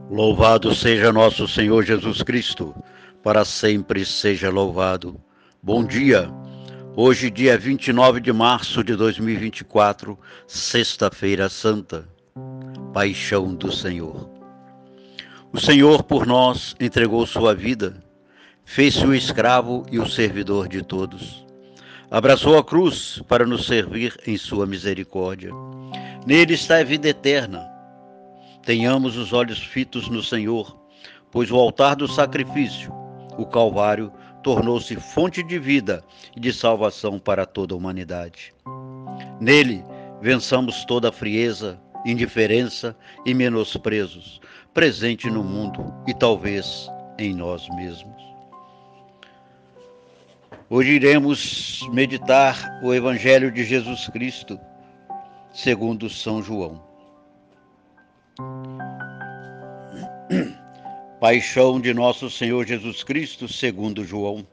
Louvado seja nosso Senhor Jesus Cristo, para sempre seja louvado. Bom dia, hoje dia 29 de março de 2024, sexta-feira santa, Paixão do Senhor. O Senhor por nós entregou sua vida, fez-se o escravo e o servidor de todos. Abraçou a cruz para nos servir em sua misericórdia. Nele está a vida eterna. Tenhamos os olhos fitos no Senhor, pois o altar do sacrifício, o Calvário, tornou-se fonte de vida e de salvação para toda a humanidade. Nele, vençamos toda a frieza, indiferença e menosprezos, presente no mundo e talvez em nós mesmos. Hoje iremos meditar o Evangelho de Jesus Cristo, segundo São João. Paixão de nosso Senhor Jesus Cristo, segundo João.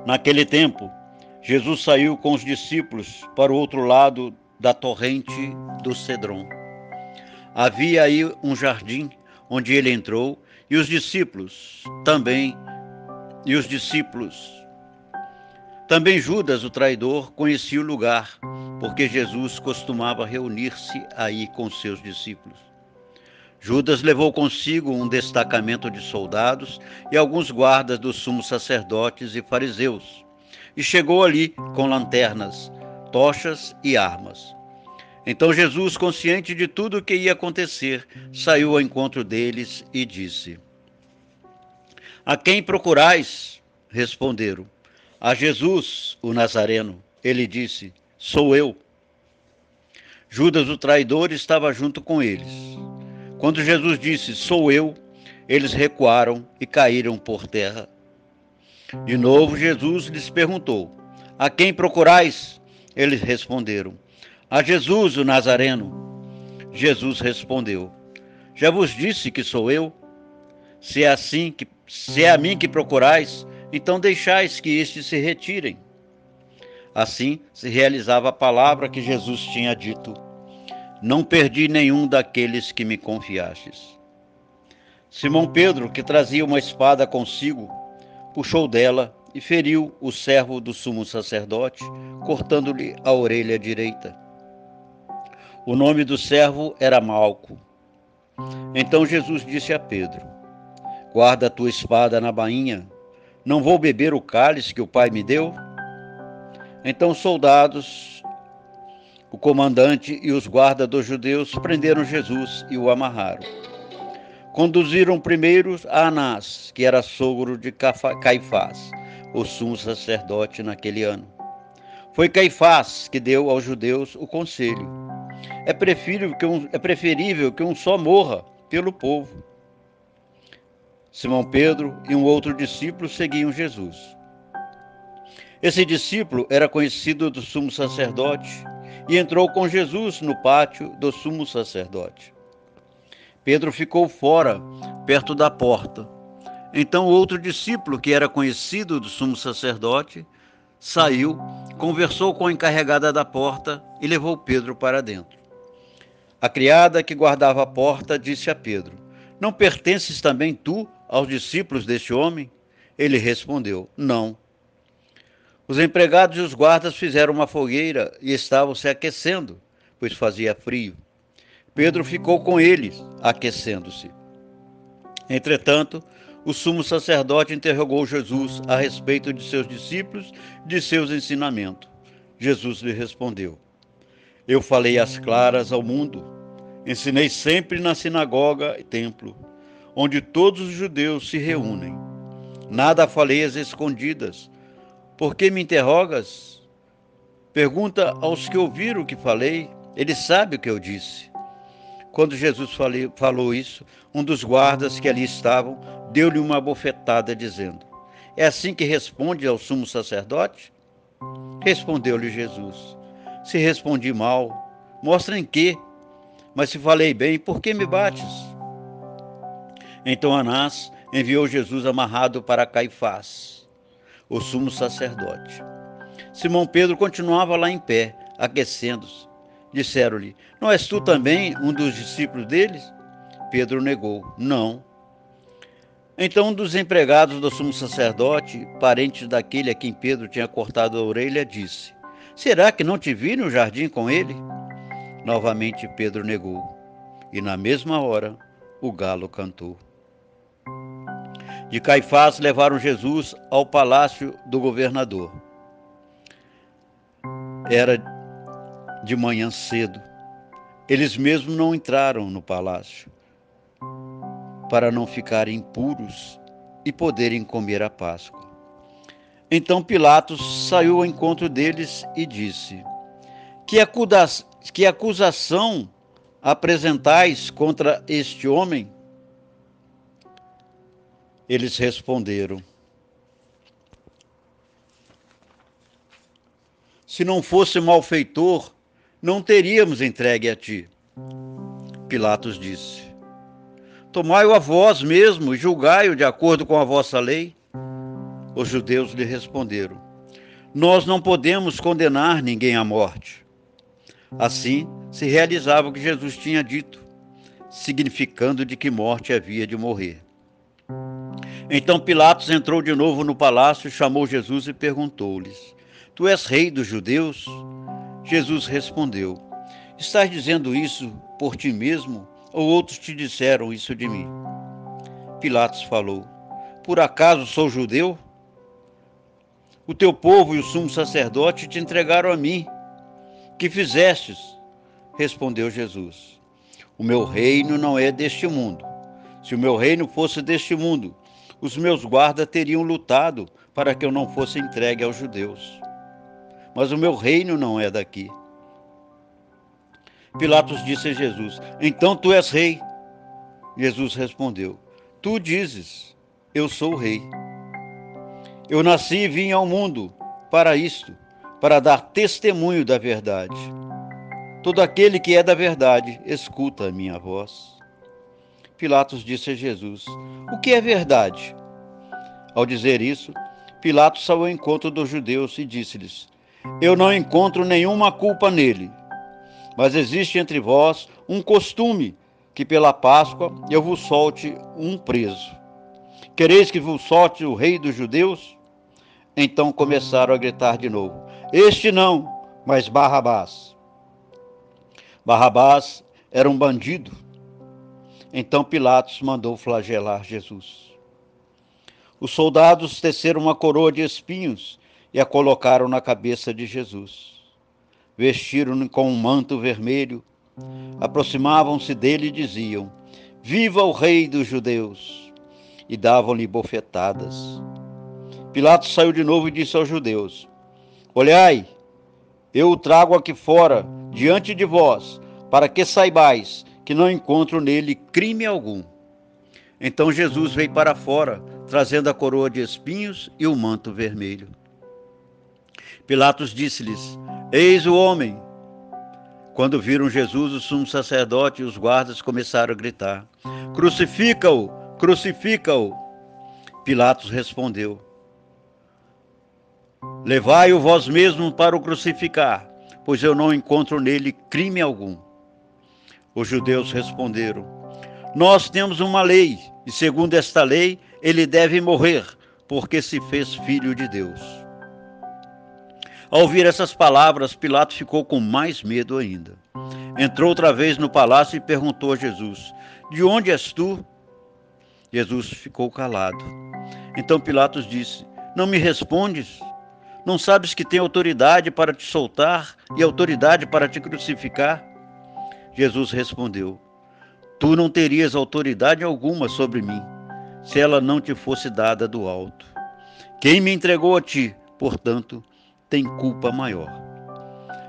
Naquele tempo, Jesus saiu com os discípulos para o outro lado da torrente do Cedron. Havia aí um jardim onde ele entrou e os discípulos também. Também Judas, o traidor, conhecia o lugar, porque Jesus costumava reunir-se aí com seus discípulos. Judas levou consigo um destacamento de soldados e alguns guardas dos sumos sacerdotes e fariseus, e chegou ali com lanternas, tochas e armas. Então Jesus, consciente de tudo o que ia acontecer, saiu ao encontro deles e disse: "A quem procurais?" Responderam: "A Jesus, o Nazareno." Ele disse: "Sou eu." Judas, o traidor, estava junto com eles. Quando Jesus disse: "Sou eu", eles recuaram e caíram por terra. De novo Jesus lhes perguntou: "A quem procurais?" Eles responderam: "A Jesus, o Nazareno." Jesus respondeu: "Já vos disse que sou eu. Se é a mim que procurais, então deixais que estes se retirem." Assim se realizava a palavra que Jesus tinha dito: "Não perdi nenhum daqueles que me confiastes." Simão Pedro, que trazia uma espada consigo, puxou dela e feriu o servo do sumo sacerdote, cortando-lhe a orelha direita. O nome do servo era Malco. Então Jesus disse a Pedro: "Guarda a tua espada na bainha. Não vou beber o cálice que o Pai me deu?" Então os soldados, o comandante e os guardas dos judeus prenderam Jesus e o amarraram. Conduziram primeiro a Anás, que era sogro de Caifás, o sumo sacerdote naquele ano. Foi Caifás que deu aos judeus o conselho: é preferível que um só morra pelo povo. Simão Pedro e um outro discípulo seguiam Jesus. Esse discípulo era conhecido do sumo sacerdote e entrou com Jesus no pátio do sumo sacerdote. Pedro ficou fora, perto da porta. Então outro discípulo, que era conhecido do sumo sacerdote, saiu, conversou com a encarregada da porta e levou Pedro para dentro. A criada que guardava a porta disse a Pedro: "Não pertences também tu aos discípulos deste homem?" Ele respondeu: "Não." Os empregados e os guardas fizeram uma fogueira e estavam se aquecendo, pois fazia frio. Pedro ficou com eles, aquecendo-se. Entretanto, o sumo sacerdote interrogou Jesus a respeito de seus discípulos e de seus ensinamentos. Jesus lhe respondeu: "Eu falei às claras ao mundo. Ensinei sempre na sinagoga e templo, onde todos os judeus se reúnem. Nada falei às escondidas. Por que me interrogas? Pergunta aos que ouviram o que falei. Eles sabem o que eu disse." Quando Jesus falou isso, um dos guardas que ali estavam deu-lhe uma bofetada, dizendo: "É assim que responde ao sumo sacerdote?" Respondeu-lhe Jesus: "Se respondi mal, mostra em quê? Mas se falei bem, por que me bates?" Então Anás enviou Jesus amarrado para Caifás, o sumo sacerdote. Simão Pedro continuava lá em pé, aquecendo-se. Disseram-lhe: "Não és tu também um dos discípulos deles?" Pedro negou: não. Então um dos empregados do sumo sacerdote, parente daquele a quem Pedro tinha cortado a orelha, disse: será que não te vi no jardim com ele? Novamente Pedro negou, e na mesma hora o galo cantou. De Caifás levaram Jesus ao palácio do governador. Era de manhã cedo. Eles mesmos não entraram no palácio, para não ficarem impuros e poderem comer a Páscoa. Então Pilatos saiu ao encontro deles e disse: que acusação apresentais contra este homem? Eles responderam: se não fosse malfeitor, não teríamos entregue a ti. Pilatos disse: tomai-o a vós mesmo e julgai-o de acordo com a vossa lei. Os judeus lhe responderam: nós não podemos condenar ninguém à morte. Assim se realizava o que Jesus tinha dito, significando de que morte havia de morrer. Então Pilatos entrou de novo no palácio, chamou Jesus e perguntou-lhes: tu és rei dos judeus? Jesus respondeu: estás dizendo isso por ti mesmo, ou outros te disseram isso de mim? Pilatos falou: por acaso sou judeu? O teu povo e o sumo sacerdote te entregaram a mim. Que fizestes? Respondeu Jesus: o meu reino não é deste mundo. Se o meu reino fosse deste mundo, os meus guardas teriam lutado para que eu não fosse entregue aos judeus. Mas o meu reino não é daqui. Pilatos disse a Jesus: então tu és rei? Jesus respondeu: tu dizes, eu sou o rei. Eu nasci e vim ao mundo para isto, para dar testemunho da verdade. Todo aquele que é da verdade, escuta a minha voz. Pilatos disse a Jesus: o que é verdade? Ao dizer isso, Pilatos saiu ao encontro dos judeus e disse-lhes: eu não encontro nenhuma culpa nele, mas existe entre vós um costume que pela Páscoa eu vos solte um preso. Quereis que vos solte o rei dos judeus? Então começaram a gritar de novo: este não, mas Barrabás. Barrabás era um bandido. Então Pilatos mandou flagelar Jesus. Os soldados teceram uma coroa de espinhos e a colocaram na cabeça de Jesus. Vestiram-no com um manto vermelho, aproximavam-se dele e diziam: viva o rei dos judeus! E davam-lhe bofetadas. Pilatos saiu de novo e disse aos judeus: olhai, eu o trago aqui fora, diante de vós, para que saibais que não encontro nele crime algum. Então Jesus veio para fora, trazendo a coroa de espinhos e o manto vermelho. Pilatos disse-lhes: eis o homem. Quando viram Jesus, o sumo sacerdote e os guardas começaram a gritar: crucifica-o, crucifica-o. Pilatos respondeu: levai-o vós mesmos para o crucificar, pois eu não encontro nele crime algum. Os judeus responderam: nós temos uma lei, e segundo esta lei, ele deve morrer, porque se fez filho de Deus. Ao ouvir essas palavras, Pilatos ficou com mais medo ainda. Entrou outra vez no palácio e perguntou a Jesus: de onde és tu? Jesus ficou calado. Então Pilatos disse: não me respondes? Não sabes que tenho autoridade para te soltar e autoridade para te crucificar? Jesus respondeu: tu não terias autoridade alguma sobre mim, se ela não te fosse dada do alto. Quem me entregou a ti, portanto, tem culpa maior.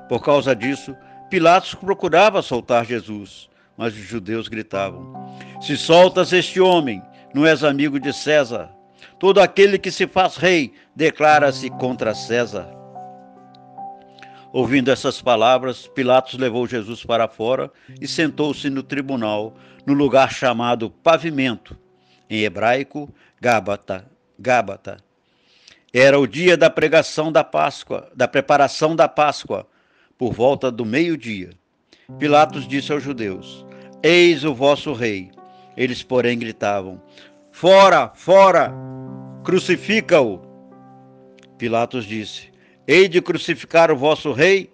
Por causa disso, Pilatos procurava soltar Jesus, mas os judeus gritavam: se soltas este homem, não és amigo de César. Todo aquele que se faz rei declara-se contra César. Ouvindo essas palavras, Pilatos levou Jesus para fora e sentou-se no tribunal, no lugar chamado Pavimento, em hebraico, Gábata. Era o dia da pregação da Páscoa, da preparação da Páscoa, por volta do meio-dia. Pilatos disse aos judeus: eis o vosso rei. Eles, porém, gritavam: Fora, fora, crucifica-o! Pilatos disse: Hei de crucificar o vosso rei?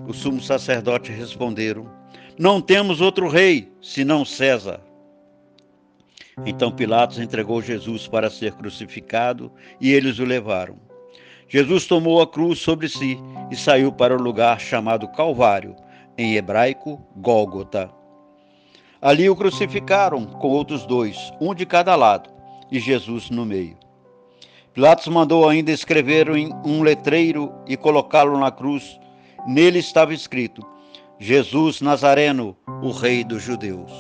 Os sumos sacerdotes responderam: Não temos outro rei, senão César. Então Pilatos entregou Jesus para ser crucificado e eles o levaram. Jesus tomou a cruz sobre si e saiu para o lugar chamado Calvário, em hebraico, Gólgota. Ali o crucificaram com outros dois, um de cada lado, e Jesus no meio. Pilatos mandou ainda escrever em um letreiro e colocá-lo na cruz. Nele estava escrito: Jesus Nazareno, o Rei dos Judeus.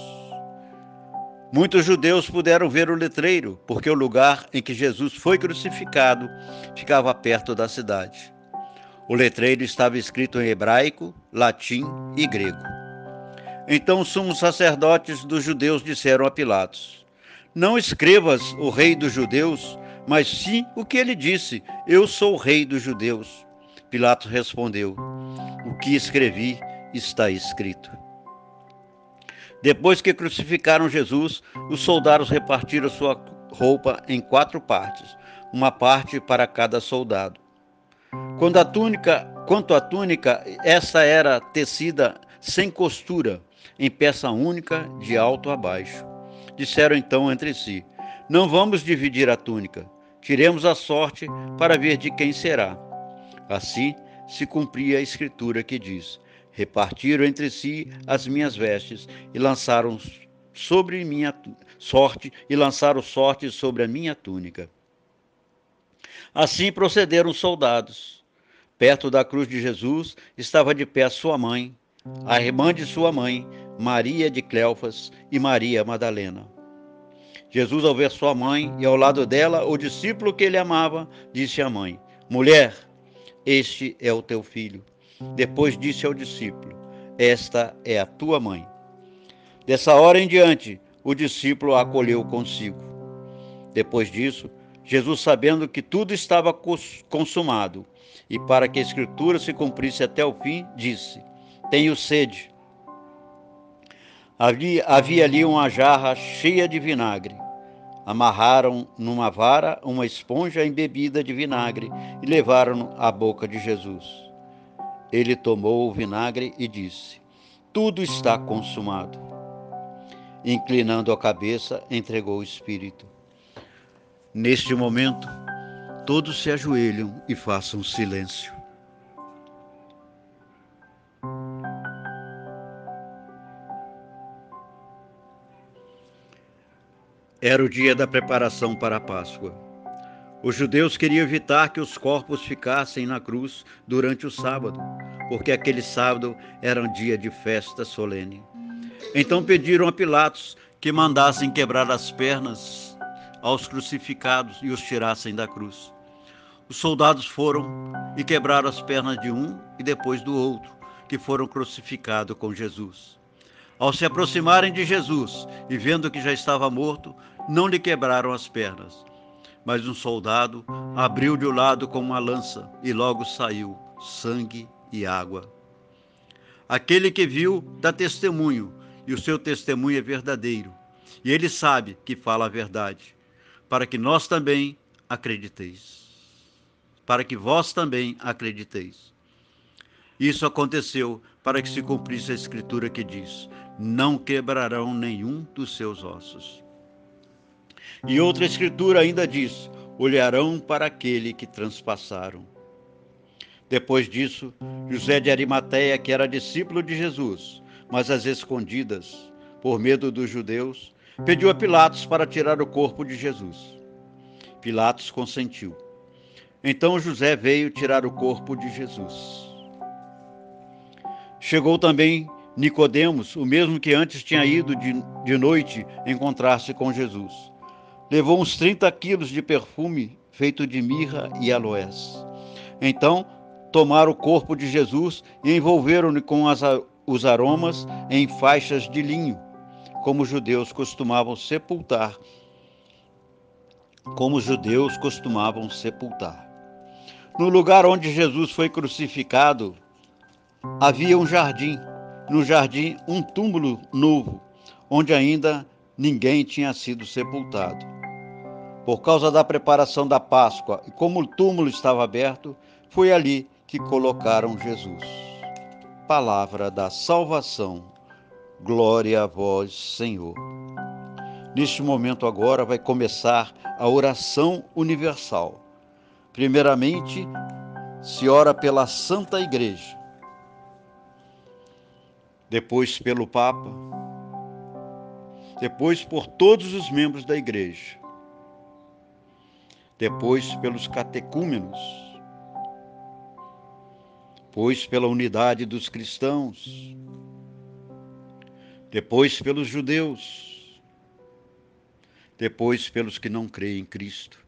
Muitos judeus puderam ver o letreiro, porque o lugar em que Jesus foi crucificado ficava perto da cidade. O letreiro estava escrito em hebraico, latim e grego. Então os sumos sacerdotes dos judeus disseram a Pilatos: Não escrevas o Rei dos Judeus, mas sim o que ele disse: Eu sou o Rei dos Judeus. Pilatos respondeu: O que escrevi está escrito. Depois que crucificaram Jesus, os soldados repartiram sua roupa em 4 partes, uma parte para cada soldado. Quanto à túnica, essa era tecida sem costura, em peça única, de alto a baixo. Disseram então entre si: Não vamos dividir a túnica, tiremos a sorte para ver de quem será. Assim se cumpria a escritura que diz: Repartiram entre si as minhas vestes e lançaram sorte sobre a minha túnica. Assim procederam os soldados. Perto da cruz de Jesus estava de pé sua mãe, a irmã de sua mãe, Maria de Cleofas e Maria Madalena. Jesus, ao ver sua mãe e ao lado dela o discípulo que ele amava, disse à mãe: Mulher, este é o teu filho. Depois disse ao discípulo: Esta é a tua mãe. Dessa hora em diante, o discípulo a acolheu consigo. Depois disso, Jesus, sabendo que tudo estava consumado, e para que a escritura se cumprisse até o fim, disse: Tenho sede. Havia ali uma jarra cheia de vinagre. Amarraram numa vara uma esponja embebida de vinagre e levaram à boca de Jesus. Ele tomou o vinagre e disse: Tudo está consumado. Inclinando a cabeça, entregou o espírito. Neste momento, todos se ajoelham e façam silêncio. Era o dia da preparação para a Páscoa. Os judeus queriam evitar que os corpos ficassem na cruz durante o sábado, porque aquele sábado era um dia de festa solene. Então pediram a Pilatos que mandassem quebrar as pernas aos crucificados e os tirassem da cruz. Os soldados foram e quebraram as pernas de um e depois do outro, que foram crucificados com Jesus. Ao se aproximarem de Jesus e vendo que já estava morto, não lhe quebraram as pernas. Mas um soldado abriu-lhe o lado com uma lança e logo saiu sangue e água. Aquele que viu dá testemunho, e o seu testemunho é verdadeiro. E ele sabe que fala a verdade, para que nós também acrediteis. Para que vós também acrediteis. Isso aconteceu para que se cumprisse a escritura que diz: Não quebrarão nenhum dos seus ossos. E outra escritura ainda diz: Olharão para aquele que transpassaram. Depois disso, José de Arimateia, que era discípulo de Jesus, mas às escondidas, por medo dos judeus, pediu a Pilatos para tirar o corpo de Jesus. Pilatos consentiu. Então José veio tirar o corpo de Jesus. Chegou também Nicodemos, o mesmo que antes tinha ido de noite encontrar-se com Jesus. Levou uns 30 quilos de perfume feito de mirra e aloés. Então tomaram o corpo de Jesus e envolveram-no com os aromas em faixas de linho, como os judeus costumavam sepultar. No lugar onde Jesus foi crucificado, havia um jardim. No jardim, um túmulo novo, onde ainda ninguém tinha sido sepultado. Por causa da preparação da Páscoa e como o túmulo estava aberto, foi ali que colocaram Jesus. Palavra da salvação. Glória a vós, Senhor. Neste momento agora vai começar a oração universal. Primeiramente, se ora pela Santa Igreja. Depois pelo Papa. Depois por todos os membros da Igreja. Depois pelos catecúmenos. Depois pela unidade dos cristãos. Depois pelos judeus. Depois pelos que não creem em Cristo.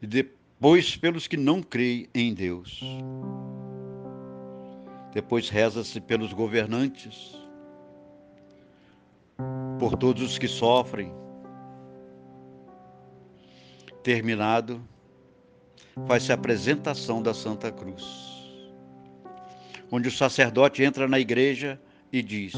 E depois pelos que não creem em Deus. Depois reza-se pelos governantes, por todos os que sofrem. Terminado, faz-se a apresentação da Santa Cruz, onde o sacerdote entra na igreja e diz: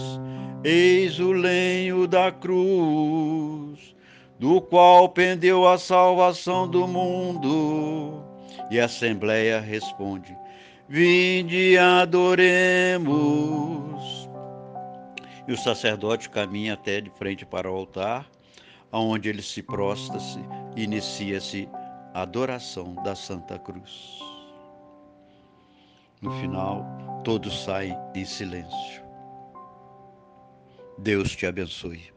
eis o lenho da cruz, do qual pendeu a salvação do mundo. E a Assembleia responde: vinde e adoremos. E o sacerdote caminha até de frente para o altar, onde ele se prostra-se e inicia-se a adoração da Santa Cruz. No final, todos saem em silêncio. Deus te abençoe.